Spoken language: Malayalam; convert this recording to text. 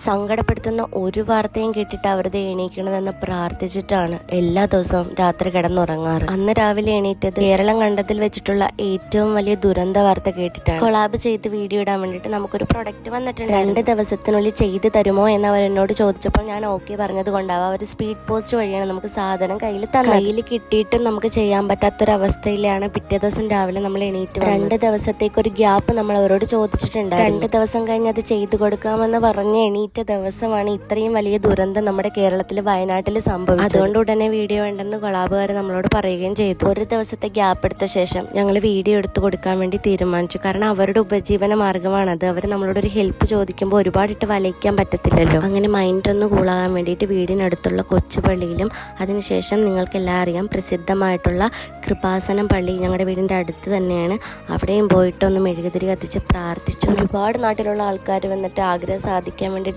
സങ്കടപ്പെടുത്തുന്ന ഒരു വാർത്തയും കേട്ടിട്ട് അവരുടെ എണീക്കണമെന്ന് പ്രാർത്ഥിച്ചിട്ടാണ് എല്ലാ ദിവസവും രാത്രി കിടന്നുറങ്ങാറ്. അന്ന് രാവിലെ എണീറ്റത് കേരളം കണ്ടതിൽ വെച്ചിട്ടുള്ള ഏറ്റവും വലിയ ദുരന്ത വാർത്ത കേട്ടിട്ടാണ്. കൊളാബ് ചെയ്ത് വീഡിയോ ഇടാൻ വേണ്ടിയിട്ട് നമുക്കൊരു പ്രൊഡക്റ്റ് വന്നിട്ടുണ്ട്. 2 ദിവസത്തിനുള്ളിൽ ചെയ്ത് തരുമോ എന്ന് അവർ എന്നോട് ചോദിച്ചപ്പോൾ ഞാൻ ഓക്കെ പറഞ്ഞത് കൊണ്ടാവാം അവർ സ്പീഡ് പോസ്റ്റ് വഴിയാണ് നമുക്ക് സാധനം കയ്യിൽ കിട്ടിയിട്ടും നമുക്ക് ചെയ്യാൻ പറ്റാത്തൊരവസ്ഥയിലാണ് പിറ്റേ ദിവസം രാവിലെ നമ്മൾ എണീറ്റ് 2 ദിവസത്തേക്ക് ഒരു ഗ്യാപ്പ് നമ്മൾ അവരോട് ചോദിച്ചിട്ടുണ്ട്. 2 ദിവസം കഴിഞ്ഞ് അത് ചെയ്തു കൊടുക്കാമെന്ന് പറഞ്ഞ് എണീറ്റ ദിവസമാണ് ഇത്രയും വലിയ ദുരന്തം നമ്മുടെ കേരളത്തിൽ വയനാട്ടിൽ സംഭവിച്ചത്. അതുകൊണ്ട് ഉടനെ വീഡിയോ വേണ്ടെന്ന് കൊളാബുകാർ നമ്മളോട് പറയുകയും ചെയ്തു. ഒരു ദിവസത്തെ ഗ്യാപ്പ് എടുത്ത ശേഷം ഞങ്ങൾ വീഡിയോ എടുത്തു കൊടുക്കാൻ വേണ്ടി തീരുമാനിച്ചു. കാരണം അവരുടെ ഉപജീവന മാർഗ്ഗമാണത്. അവർ നമ്മളോട് ഒരു ഹെൽപ്പ് ചോദിക്കുമ്പോൾ ഒരുപാടിട്ട് വലയ്ക്കാൻ പറ്റത്തില്ലല്ലോ. അങ്ങനെ മൈൻഡ് ഒന്ന് കൂളാകാൻ വേണ്ടിയിട്ട് വീടിനടുത്തുള്ള കൊച്ചു പള്ളിയിലും അതിനുശേഷം നിങ്ങൾക്കെല്ലാം അറിയാം പ്രസിദ്ധമായിട്ടുള്ള കൃപാസനം പള്ളി ഞങ്ങളുടെ വീടിൻ്റെ അടുത്ത് തന്നെയാണ്. അവിടെയും പോയിട്ടൊന്ന് മെഴുകുതിരി കത്തിച്ച് പ്രാർത്ഥിച്ചു. ഒരുപാട് നാട്ടിലുള്ള ആൾക്കാർ വന്നിട്ട് ആഗ്രഹം സാധിക്കാൻ വേണ്ടിയിട്ട്